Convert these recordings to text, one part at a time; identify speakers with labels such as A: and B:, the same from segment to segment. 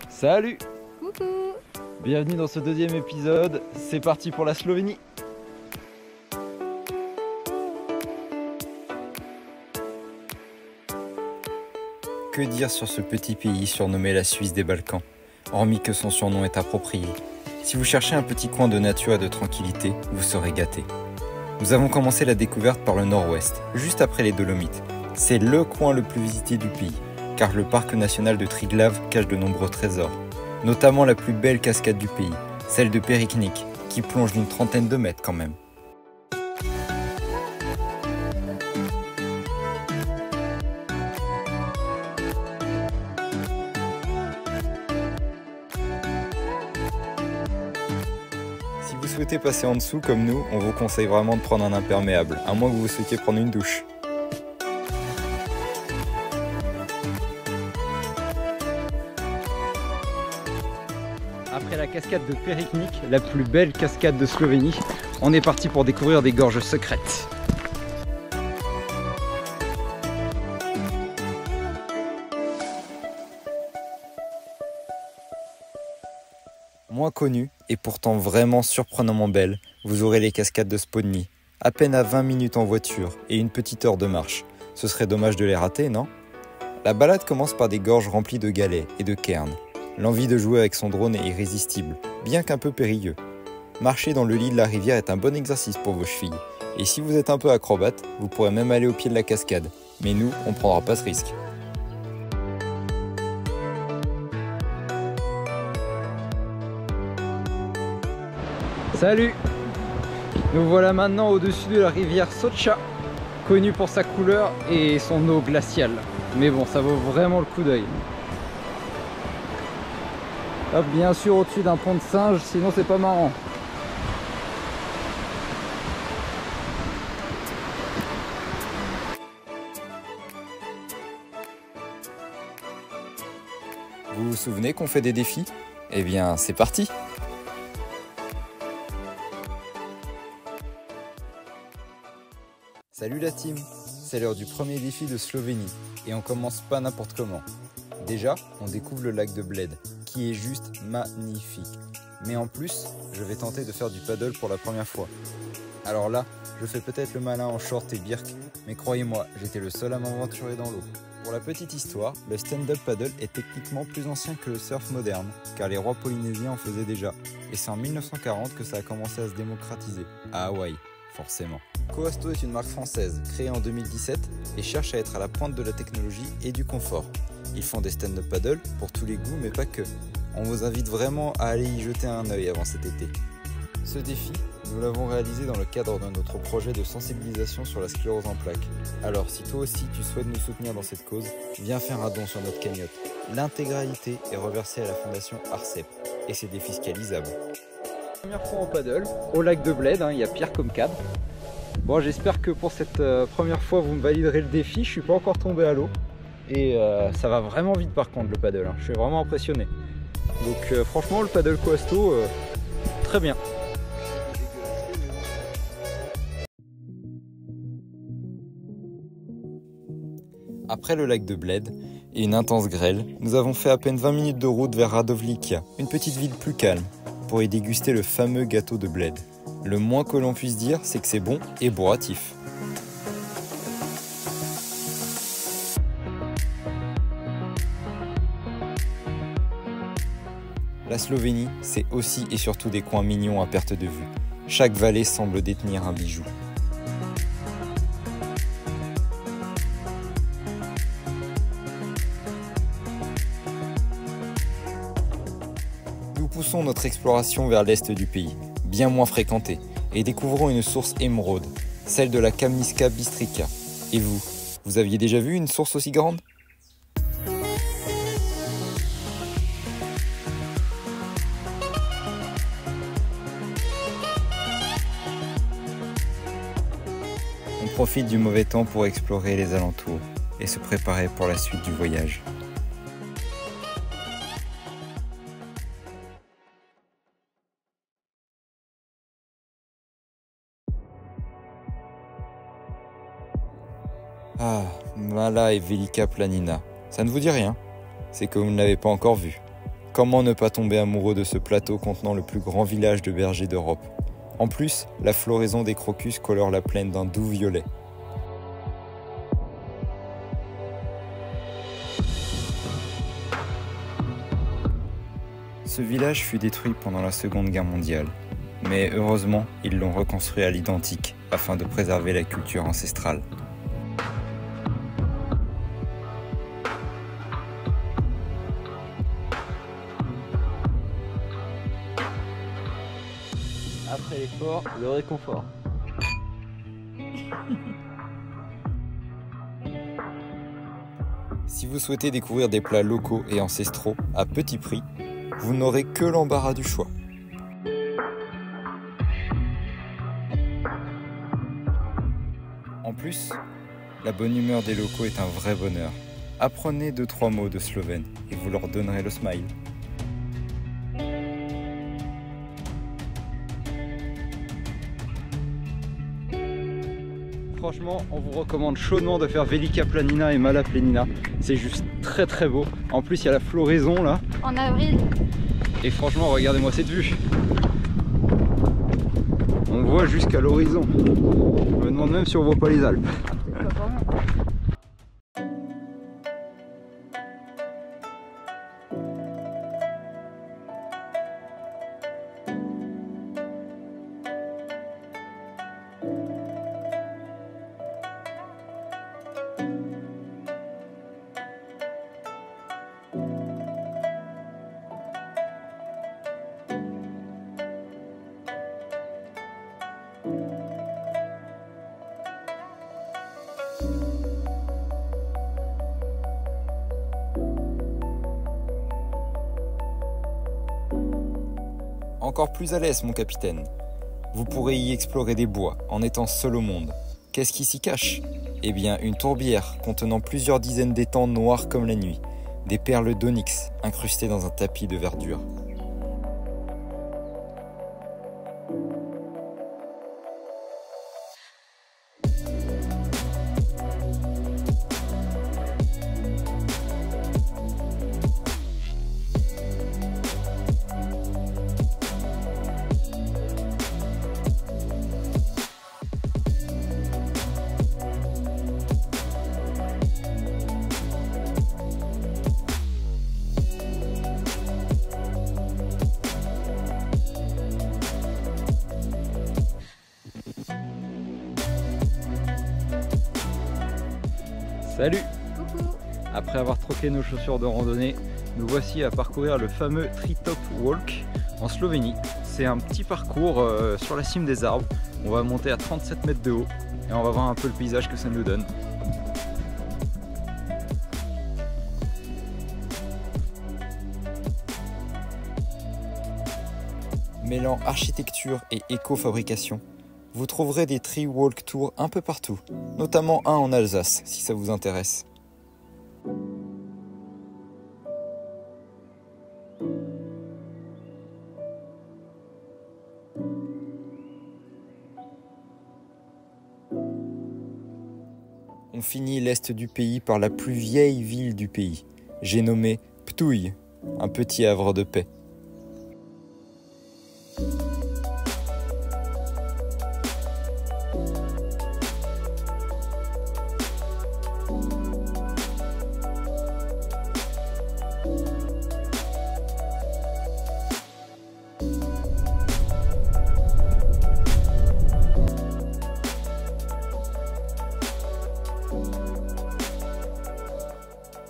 A: Salut!
B: Coucou!
A: Bienvenue dans ce deuxième épisode, c'est parti pour la Slovénie!
C: Que dire sur ce petit pays surnommé la Suisse des Balkans, hormis que son surnom est approprié. Si vous cherchez un petit coin de nature et de tranquillité, vous serez gâtés. Nous avons commencé la découverte par le nord-ouest, juste après les Dolomites. C'est le coin le plus visité du pays, car le parc national de Triglav cache de nombreux trésors, notamment la plus belle cascade du pays, celle de Periknik, qui plonge d'une trentaine de mètres quand même. Si vous souhaitez passer en dessous comme nous, on vous conseille vraiment de prendre un imperméable, à moins que vous souhaitiez prendre une douche.
A: Après la cascade de Periknik, la plus belle cascade de Slovénie, on est parti pour découvrir des gorges secrètes.
C: Moins connues et pourtant vraiment surprenamment belles, vous aurez les cascades de Spodny, à peine à 20 minutes en voiture et une petite heure de marche. Ce serait dommage de les rater, non? La balade commence par des gorges remplies de galets et de cairns. L'envie de jouer avec son drone est irrésistible, bien qu'un peu périlleux. Marcher dans le lit de la rivière est un bon exercice pour vos chevilles. Et si vous êtes un peu acrobate, vous pourrez même aller au pied de la cascade. Mais nous, on ne prendra pas ce risque.
A: Salut! Nous voilà maintenant au-dessus de la rivière Socha, connue pour sa couleur et son eau glaciale. Mais bon, ça vaut vraiment le coup d'œil. Hop, bien sûr au-dessus d'un pont de singe, sinon c'est pas marrant.
C: Vous vous souvenez qu'on fait des défis? Eh bien, c'est parti! Salut la team! C'est l'heure du premier défi de Slovénie et on commence pas n'importe comment. Déjà, on découvre le lac de Bled, qui est juste magnifique. Mais en plus, je vais tenter de faire du paddle pour la première fois. Alors là, je fais peut-être le malin en short et birk, mais croyez-moi, j'étais le seul à m'aventurer dans l'eau. Pour la petite histoire, le stand-up paddle est techniquement plus ancien que le surf moderne, car les rois polynésiens en faisaient déjà. Et c'est en 1940 que ça a commencé à se démocratiser, à Hawaï, forcément. Coasto est une marque française, créée en 2017, et cherche à être à la pointe de la technologie et du confort. Ils font des stand-up paddle pour tous les goûts, mais pas que. On vous invite vraiment à aller y jeter un œil avant cet été. Ce défi, nous l'avons réalisé dans le cadre de notre projet de sensibilisation sur la sclérose en plaques. Alors si toi aussi tu souhaites nous soutenir dans cette cause, viens faire un don sur notre cagnotte. L'intégralité est reversée à la fondation Arcep et c'est défiscalisable.
A: Première fois en paddle, au lac de Bled, il y a pire comme cadre. Bon, j'espère que pour cette première fois vous me validerez le défi, je suis pas encore tombé à l'eau. Et ça va vraiment vite par contre le paddle, je suis vraiment impressionné. Donc franchement le paddle Coasto, très bien.
C: Après le lac de Bled et une intense grêle, nous avons fait à peine 20 minutes de route vers Radovljica, une petite ville plus calme, pour y déguster le fameux gâteau de Bled. Le moins que l'on puisse dire, c'est que c'est bon et bourratif. La Slovénie, c'est aussi et surtout des coins mignons à perte de vue. Chaque vallée semble détenir un bijou. Nous poussons notre exploration vers l'est du pays, bien moins fréquenté, et découvrons une source émeraude, celle de la Kamniška Bistrica. Et vous aviez déjà vu une source aussi grande ? On profite du mauvais temps pour explorer les alentours et se préparer pour la suite du voyage. Ah, Mala et Velika Planina. Ça ne vous dit rien? C'est que vous ne l'avez pas encore vu. Comment ne pas tomber amoureux de ce plateau contenant le plus grand village de bergers d'Europe? En plus, la floraison des crocus colore la plaine d'un doux violet. Ce village fut détruit pendant la Seconde Guerre mondiale, mais heureusement, ils l'ont reconstruit à l'identique afin de préserver la culture ancestrale.
A: Après l'effort, le réconfort.
C: Si vous souhaitez découvrir des plats locaux et ancestraux à petit prix, vous n'aurez que l'embarras du choix. En plus, la bonne humeur des locaux est un vrai bonheur. Apprenez 2-3 mots de slovène et vous leur donnerez le smile.
A: Franchement, on vous recommande chaudement de faire Velika Planina et Mala Planina. C'est juste très très beau. En plus, il y a la floraison là.
B: En avril.
A: Et franchement, regardez-moi cette vue. On voit jusqu'à l'horizon. Je me demande même si on voit pas les Alpes.
C: Encore plus à l'aise, mon capitaine. Vous pourrez y explorer des bois en étant seul au monde. Qu'est-ce qui s'y cache? Eh bien, une tourbière contenant plusieurs dizaines d'étangs noirs comme la nuit. Des perles d'onyx incrustées dans un tapis de verdure.
A: Salut!
B: Coucou.
A: Après avoir troqué nos chaussures de randonnée, nous voici à parcourir le fameux Treetop Walk en Slovénie. C'est un petit parcours sur la cime des arbres. On va monter à 37 mètres de haut et on va voir un peu le paysage que ça nous donne.
C: Mêlant architecture et éco-fabrication, vous trouverez des tree walk tours un peu partout, notamment un en Alsace si ça vous intéresse. On finit l'est du pays par la plus vieille ville du pays. J'ai nommé Ptuj, un petit havre de paix.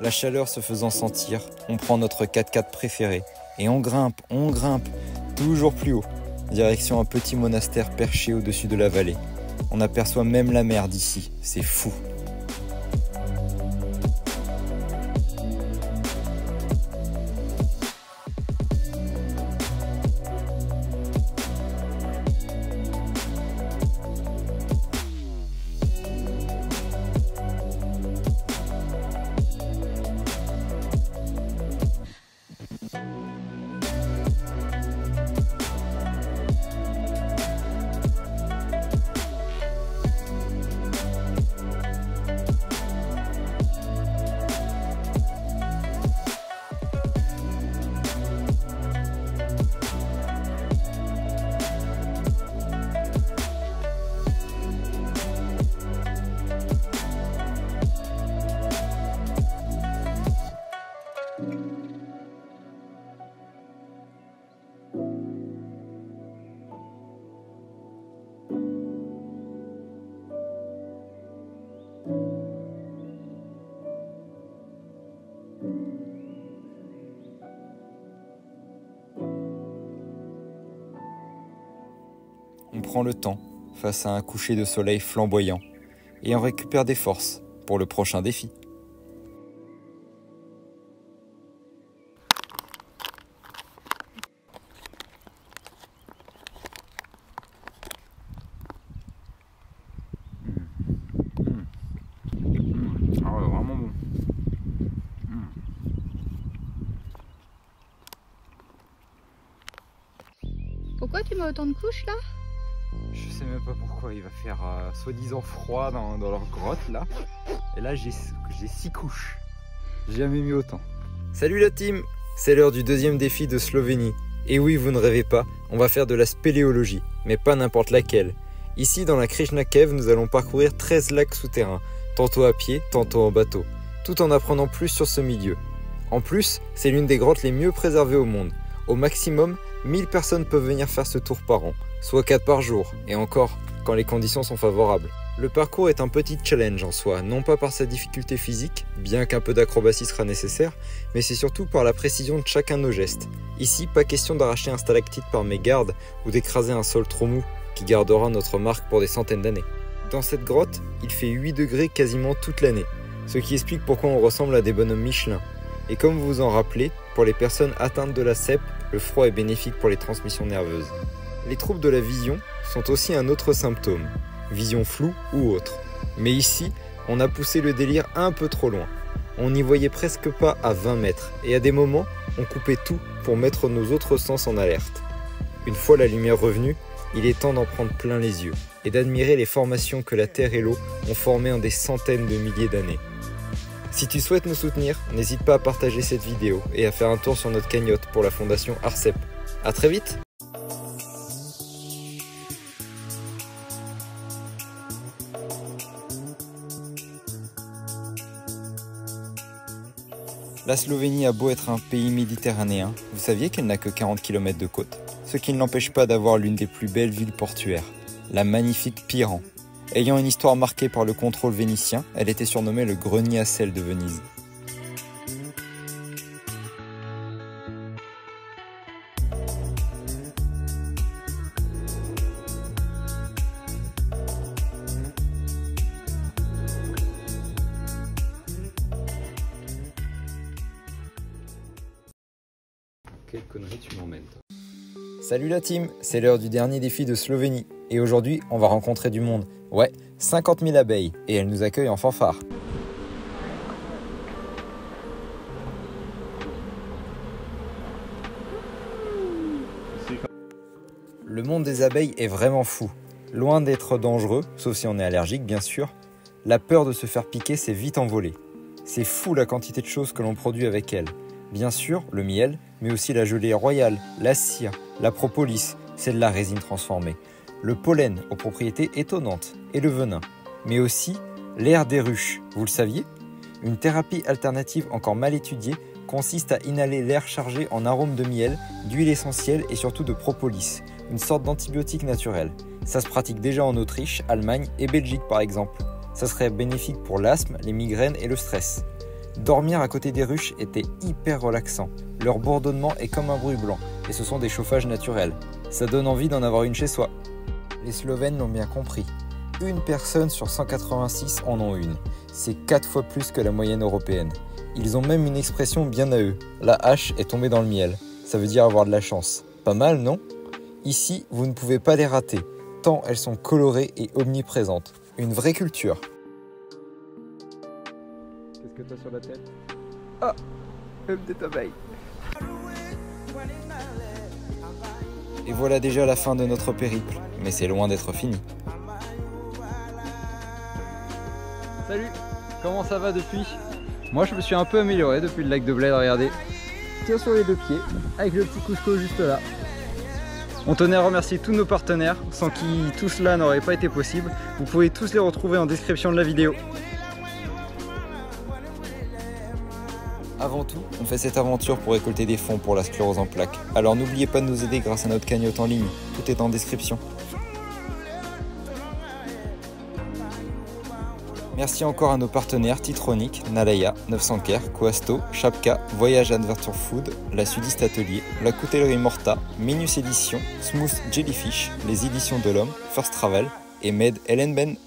C: La chaleur se faisant sentir, on prend notre 4x4 préféré et on grimpe, toujours plus haut, direction un petit monastère perché au-dessus de la vallée. On aperçoit même la mer d'ici, c'est fou. On prend le temps face à un coucher de soleil flamboyant et on récupère des forces pour le prochain défi.
A: Ah ouais, vraiment bon.
B: Pourquoi tu mets autant de couches là?
A: Je sais même pas pourquoi, il va faire soi-disant froid dans leur grotte là. Et là j'ai 6 couches. J'ai jamais mis autant.
C: Salut la team! C'est l'heure du deuxième défi de Slovénie. Et oui, vous ne rêvez pas, on va faire de la spéléologie, mais pas n'importe laquelle. Ici, dans la Krishna Cave, nous allons parcourir 13 lacs souterrains, tantôt à pied, tantôt en bateau, tout en apprenant plus sur ce milieu. En plus, c'est l'une des grottes les mieux préservées au monde. Au maximum, 1000 personnes peuvent venir faire ce tour par an, soit 4 par jour, et encore, quand les conditions sont favorables. Le parcours est un petit challenge en soi, non pas par sa difficulté physique, bien qu'un peu d'acrobatie sera nécessaire, mais c'est surtout par la précision de chacun de nos gestes. Ici, pas question d'arracher un stalactite par mégarde ou d'écraser un sol trop mou, qui gardera notre marque pour des centaines d'années. Dans cette grotte, il fait 8 degrés quasiment toute l'année, ce qui explique pourquoi on ressemble à des bonhommes Michelin. Et comme vous vous en rappelez, pour les personnes atteintes de la CEP, le froid est bénéfique pour les transmissions nerveuses. Les troubles de la vision sont aussi un autre symptôme, vision floue ou autre. Mais ici, on a poussé le délire un peu trop loin. On n'y voyait presque pas à 20 mètres, et à des moments, on coupait tout pour mettre nos autres sens en alerte. Une fois la lumière revenue, il est temps d'en prendre plein les yeux, et d'admirer les formations que la terre et l'eau ont formées en des centaines de milliers d'années. Si tu souhaites nous soutenir, n'hésite pas à partager cette vidéo et à faire un tour sur notre cagnotte pour la fondation ARCEP. A très vite! La Slovénie a beau être un pays méditerranéen, vous saviez qu'elle n'a que 40 km de côte, ce qui ne l'empêche pas d'avoir l'une des plus belles villes portuaires, la magnifique Piran. Ayant une histoire marquée par le contrôle vénitien, elle était surnommée le grenier à sel de Venise.
A: Quelle connerie tu m'emmènes toi.
C: Salut la team, c'est l'heure du dernier défi de Slovénie. Et aujourd'hui, on va rencontrer du monde. Ouais, 50 000 abeilles, et elles nous accueillent en fanfare. Le monde des abeilles est vraiment fou. Loin d'être dangereux, sauf si on est allergique bien sûr, la peur de se faire piquer s'est vite envolée. C'est fou la quantité de choses que l'on produit avec elles. Bien sûr, le miel, mais aussi la gelée royale, la cire, la propolis, c'est de la résine transformée, le pollen aux propriétés étonnantes et le venin, mais aussi l'air des ruches, vous le saviez? Une thérapie alternative encore mal étudiée consiste à inhaler l'air chargé en arômes de miel, d'huile essentielle et surtout de propolis, une sorte d'antibiotique naturel. Ça se pratique déjà en Autriche, Allemagne et Belgique par exemple. Ça serait bénéfique pour l'asthme, les migraines et le stress. Dormir à côté des ruches était hyper relaxant. Leur bourdonnement est comme un bruit blanc et ce sont des chauffages naturels. Ça donne envie d'en avoir une chez soi. Les Slovènes l'ont bien compris. Une personne sur 186 en ont une. C'est 4 fois plus que la moyenne européenne. Ils ont même une expression bien à eux. La hache est tombée dans le miel. Ça veut dire avoir de la chance. Pas mal, non? Ici, vous ne pouvez pas les rater, tant elles sont colorées et omniprésentes. Une vraie culture.
A: Qu'est-ce que t'as sur la tête?
C: Ah, même des abeilles. Et voilà déjà la fin de notre périple, mais c'est loin d'être fini.
A: Salut, comment ça va depuis? Moi je me suis un peu amélioré depuis le lac de Bled, regardez. Tiens sur les deux pieds, avec le petit Cusco juste là. On tenait à remercier tous nos partenaires, sans qui tout cela n'aurait pas été possible. Vous pouvez tous les retrouver en description de la vidéo.
C: Avant tout, on fait cette aventure pour récolter des fonds pour la sclérose en plaques. Alors n'oubliez pas de nous aider grâce à notre cagnotte en ligne, tout est en description. Merci encore à nos partenaires Titronic, Nalaya, 900 Care, Coasto, Chapka, Voyage Adventure Food, la Sudiste Atelier, la Coutellerie Morta, Minus Édition, Smooth Jellyfish, les Éditions de l'Homme, First Travel et Med Ellenben.